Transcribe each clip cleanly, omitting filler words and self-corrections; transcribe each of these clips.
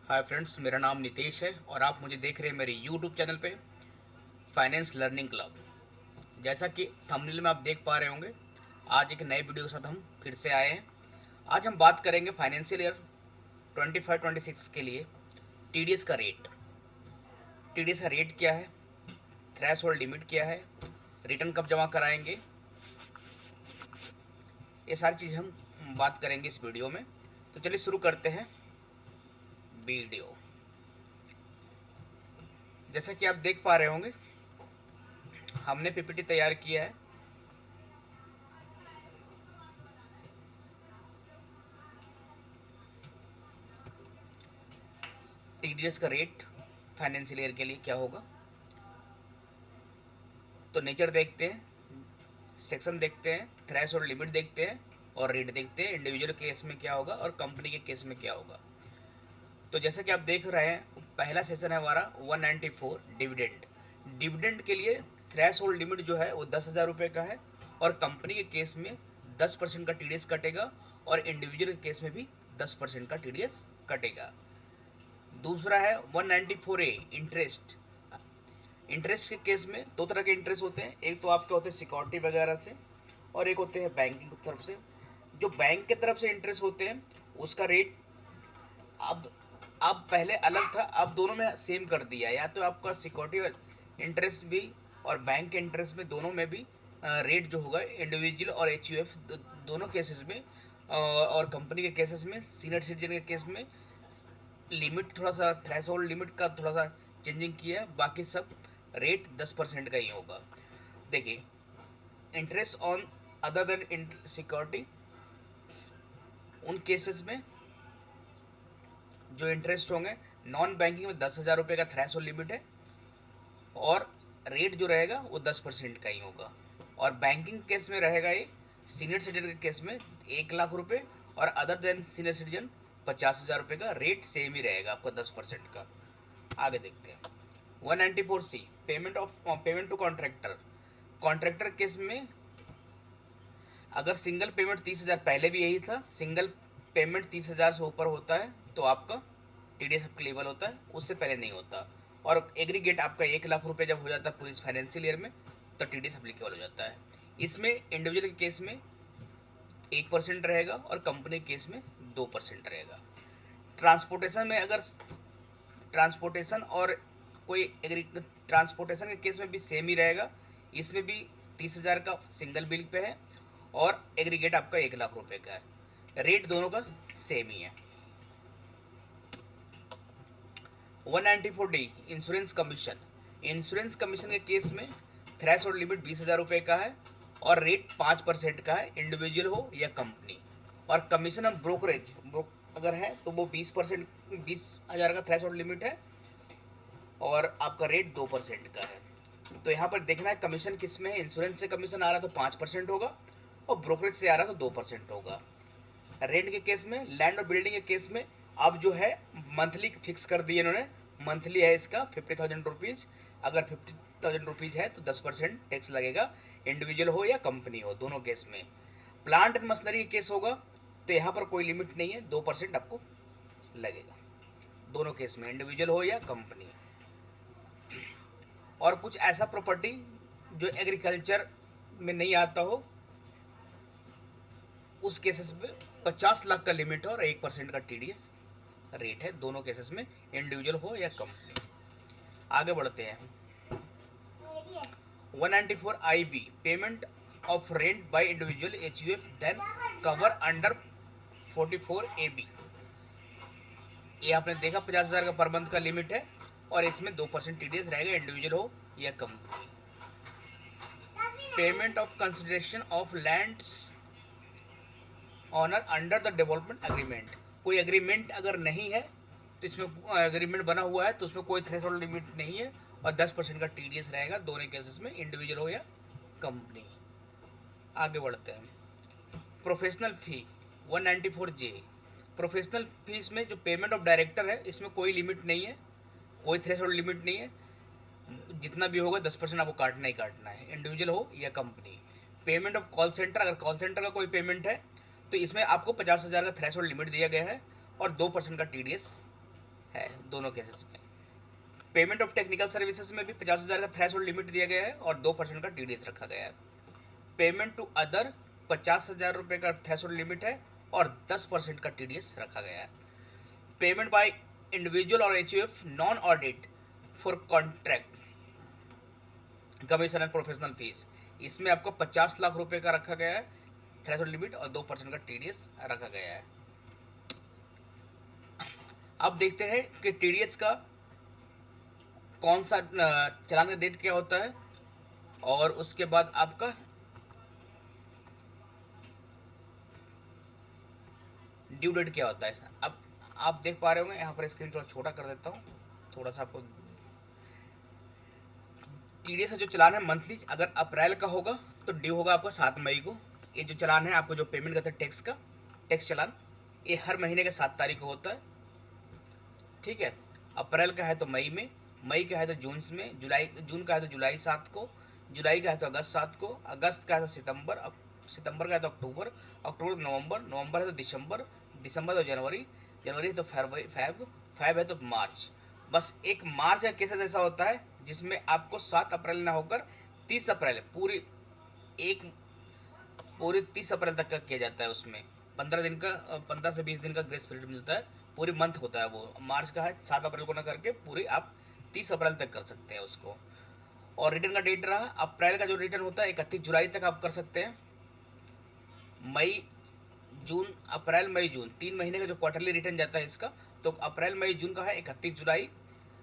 Hi friends, मेरा नाम नितेश है और आप मुझे देख रहे हैं मेरे यूट्यूब चैनल पे फाइनेंस लर्निंग क्लब। जैसा कि थंबनेल में आप देख पा रहे होंगे, आज एक नए वीडियो के साथ हम फिर से आए हैं। आज हम बात करेंगे फाइनेंशियल ईयर 25-26 के लिए टीडीएस का रेट। टीडीएस का रेट क्या है, थ्रेश होल्ड लिमिट क्या है, रिटर्न कब जमा कराएंगे, ये सारी चीज़ हम बात करेंगे इस वीडियो में। तो चलिए शुरू करते हैं वीडियो। जैसा कि आप देख पा रहे होंगे, हमने पीपीटी तैयार किया है। टीडीएस का रेट फाइनेंशियल ईयर के लिए क्या होगा, तो नेचर देखते हैं, सेक्शन देखते हैं, थ्रेश और लिमिट देखते हैं और रेट देखते हैं। इंडिविजुअल केस में क्या होगा और कंपनी के केस में क्या होगा। तो जैसा कि आप देख रहे हैं, पहला सेशन है हमारा 194 डिविडेंड। डिविडेंड के लिए थ्रेश होल्ड लिमिट जो है वो 10,000 रुपये का है और कंपनी के केस में 10% का टीडीएस कटेगा और इंडिविजुअल के केस में भी 10% का टीडीएस कटेगा। दूसरा है 194A इंटरेस्ट। इंटरेस्ट के केस में दो तरह के इंटरेस्ट होते हैं, एक तो आपके होते हैं सिक्योरिटी वगैरह से और एक होते हैं बैंकिंग की तरफ से। जो बैंक की तरफ से इंटरेस्ट होते हैं उसका रेट अब पहले अलग था, अब दोनों में सेम कर दिया। या तो आपका सिक्योरिटी इंटरेस्ट भी और बैंक के इंटरेस्ट में दोनों में भी रेट जो होगा इंडिविजुअल और एचयूएफ दोनों केसेस में और कंपनी के केसेस में, सीनियर सिटीजन के केस में लिमिट थोड़ा सा, थ्रेश होल्ड लिमिट का थोड़ा सा चेंजिंग किया है, बाकी सब रेट 10% का ही होगा। देखिए, interest on other than security, उन केसेस में जो इंटरेस्ट होंगे, नॉन बैंकिंग में 10,000 रुपये का थ्रेश होल्ड लिमिट है और रेट जो रहेगा वो 10% का ही होगा। और बैंकिंग केस में रहेगा ये, सीनियर सिटीजन के केस में 1 लाख रुपये और अदर देन सीनियर सिटीजन 50,000 रुपये का रेट सेम ही रहेगा आपका 10% का। आगे देखते हैं 194C payment to contractor. Contractor case में अगर सिंगल पेमेंट 30,000, पहले भी यही था, सिंगल पेमेंट 30,000 से ऊपर होता है तो आपका टीडीएस अप्लीकेबल होता है, उससे पहले नहीं होता। और एग्रीगेट आपका 1 लाख रुपये जब हो जाता है पूरी फाइनेंशियल ईयर में तो टीडीएस अप्लीकेबल हो जाता है। इसमें इंडिविजुअल के केस में 1% रहेगा और कंपनी के केस में 2% रहेगा। ट्रांसपोर्टेशन में अगर ट्रांसपोर्टेशन और कोई ट्रांसपोर्टेशन के केस में भी सेम ही रहेगा, इसमें भी 30,000 का सिंगल बिल पे है और एग्रीगेट आपका 1 लाख रुपये का है। रेट दोनों का सेम ही है। 194D insurance commission. Insurance commission के केस में थ्रेश होल्ड लिमिट 20,000 रुपये का है और रेट 5% का है, इंडिविजुअल हो या कंपनी। और कमीशन ऑन ब्रोकरेज अगर है तो वो 20%, 20,000 का थ्रेश होल्ड लिमिट है और आपका रेट 2% का है। तो यहाँ पर देखना है कमीशन किस में है। इंश्योरेंस से कमीशन आ रहा तो 5% होगा और ब्रोकरेज से आ रहा तो 2% होगा। रेंट के केस में, लैंड और बिल्डिंग के केस में अब जो है मंथली फिक्स कर दिए इन्होंने। मंथली है इसका 50,000 रुपीज़। अगर 50,000 रुपीज़ है तो 10% टैक्स लगेगा, इंडिविजुअल हो या कंपनी हो, दोनों केस में। प्लांट एंड मशीनरी केस होगा तो यहाँ पर कोई लिमिट नहीं है, 2% आपको लगेगा दोनों केस में, इंडिविजुअल हो या कंपनी। और कुछ ऐसा प्रॉपर्टी जो एग्रीकल्चर में नहीं आता हो, उस केसेस में 50 लाख का लिमिट है और 1% का टीडीएस रेट है, दोनों केसेस में, इंडिविजुअल हो या कंपनी। आगे बढ़ते हैं 194IB payment of rent by individual HUF then cover under 44AB। ये आपने देखा 50,000 का पर मंथ का लिमिट है और इसमें 2% टीडीएस रहेगा, इंडिविजुअल हो या company. Payment of consideration of land owner under the development agreement. कोई एग्रीमेंट अगर नहीं है तो इसमें एग्रीमेंट बना हुआ है तो उसमें कोई थ्रेशोल्ड लिमिट नहीं है और 10% का टीडीएस रहेगा दोनों केसेस में, इंडिविजुअल हो या कंपनी। आगे बढ़ते हैं प्रोफेशनल फ़ी 194J। प्रोफेशनल फीस में जो पेमेंट ऑफ डायरेक्टर है इसमें कोई लिमिट नहीं है, कोई थ्रेशोल्ड लिमिट नहीं है, जितना भी होगा 10% आपको काटना ही काटना है, इंडिविजुअल हो या company. Payment of call centre, अगर कॉल सेंटर का कोई पेमेंट है तो इसमें आपको 50,000 का थ्रेशोल्ड लिमिट दिया गया है और 2% का टीडीएस है दोनों केसेस में। पेमेंट ऑफ टेक्निकल सर्विसेज में भी 50,000 का थ्रेशोल्ड लिमिट दिया गया है और 2% का TDS रखा गया है। पेमेंट टू अदर 50,000 रुपये का थ्रेशोल्ड लिमिट है और 10% का TDS रखा गया है। पेमेंट बाय इंडिविजुअल और HUF non audit for contract commission and professional fees, इसमें आपको 50 लाख रुपए का रखा गया है थ्रेशोल्ड लिमिट और 2% का TDS रखा गया है। अब देखते हैं कि TDS का कौन सा चालान का डेट क्या होता है और उसके बाद आपका ड्यू डेट क्या होता है। अब आप देख पा रहे होंगे, यहाँ पर स्क्रीन थोड़ा छोटा कर देता हूँ, थोड़ा सा आपको। TDS का जो चालान है मंथली, अगर अप्रैल का होगा तो ड्यू होगा आपका 7 मई को। ये जो चालान है आपको जो पेमेंट करते हैं टैक्स का, टैक्स चालान, ये हर महीने के 7 तारीख को होता है। ठीक है, अप्रैल का है तो मई का है तो जून का है तो जुलाई 7 को, जुलाई का है तो अगस्त 7 को, अगस्त का है तो सितंबर का है तो अक्टूबर तो नवंबर है तो दिसंबर तो जनवरी है तो फैब है तो मार्च। बस एक मार्च का केसेस ऐसा होता है जिसमें आपको 7 अप्रैल ना होकर 30 अप्रैल पूरी 30 अप्रैल तक का किया जाता है। उसमें 15 से 20 दिन का ग्रेस पीरियड मिलता है, पूरी मंथ होता है वो। मार्च का है 7 अप्रैल को ना करके पूरी आप 30 अप्रैल तक कर सकते हैं उसको। और रिटर्न का डेट रहा, अप्रैल का जो रिटर्न होता है 31 जुलाई तक आप कर सकते हैं। अप्रैल मई जून 3 महीने का जो क्वार्टरली रिटर्न जाता है इसका, तो अप्रैल मई जून का है 31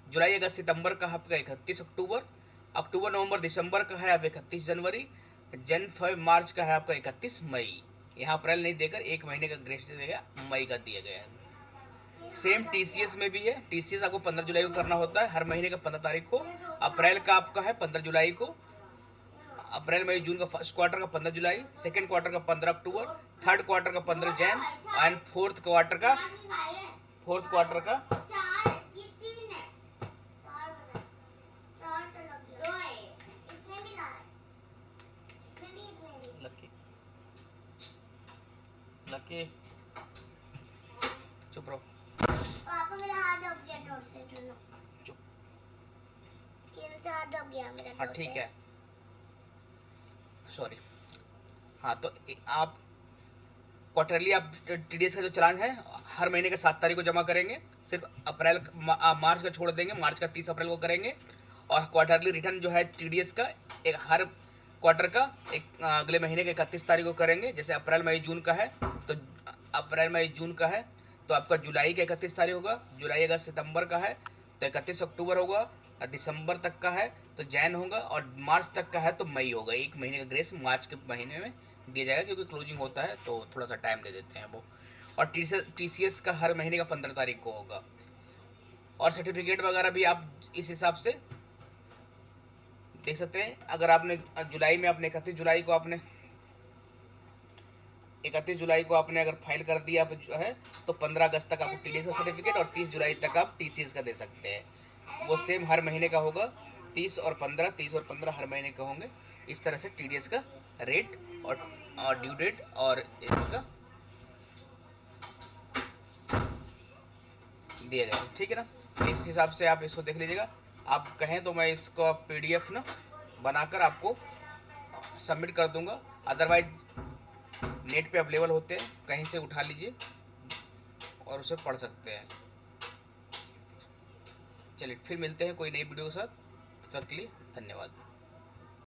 जुलाई अगस्त सितंबर का आपका 31 अक्टूबर नवंबर दिसंबर का है आप 31 जनवरी, फरवरी मार्च का है आपका 31 मई। यहाँ अप्रैल नहीं देकर 1 महीने का ग्रेस देगा, मई का दिया गया है। सेम TCS में भी है, TCS आपको 15 जुलाई को करना होता है, हर महीने का 15 तारीख को। अप्रैल का आपका है 15 जुलाई को, अप्रैल मई जून का फर्स्ट क्वार्टर का 15 जुलाई, सेकेंड क्वार्टर का 15 अक्टूबर, थर्ड क्वार्टर का 15 जैन एंड फोर्थ क्वार्टर का लकी चुप रहो, पापा मेरा हाथ दब गया डोर से, चलो चुप, हाथ दब गया मेरा। हाँ ठीक है, सॉरी। हाँ तो आप क्वार्टरली आप TDS का जो चालान है हर महीने के 7 तारीख को जमा करेंगे, सिर्फ मार्च का छोड़ देंगे, मार्च का 30 अप्रैल को करेंगे। और क्वार्टरली रिटर्न जो है TDS का एक हर क्वार्टर का एक अगले महीने के 31 तारीख को करेंगे। जैसे अप्रैल मई जून का है तो आपका जुलाई का 31 तारीख होगा, जुलाई अगस्त सितंबर का है तो 31 अक्टूबर होगा, दिसंबर तक का है तो जैन होगा, और मार्च तक का है तो मई होगा। 1 महीने का ग्रेस मार्च के महीने में दिया जाएगा, क्योंकि क्लोजिंग होता है तो थोड़ा सा टाइम दे देते हैं वो। और TCS का हर महीने का 15 तारीख को होगा। और सर्टिफिकेट वगैरह भी आप इस हिसाब से देख सकते हैं। अगर आपने जुलाई में अपने 31 जुलाई को आपने अगर फाइल कर दिया जो है तो 15 अगस्त तक आपको TDS का सर्टिफिकेट और 30 जुलाई तक आप TCS का दे सकते हैं। वो सेम हर महीने का होगा, 30 और 15 हर महीने के होंगे। इस तरह से TDS का रेट और ड्यू डेट और इसका दिया जाएगा, ठीक है ना। इस हिसाब से आप इसको देख लीजिएगा। आप कहें तो मैं इसको PDF ना बनाकर आपको सबमिट कर दूंगा, अदरवाइज नेट पे अवेलेबल होते हैं, कहीं से उठा लीजिए और उसे पढ़ सकते हैं। चलिए फिर मिलते हैं कोई नई वीडियो के साथ, तब तक के लिए धन्यवाद।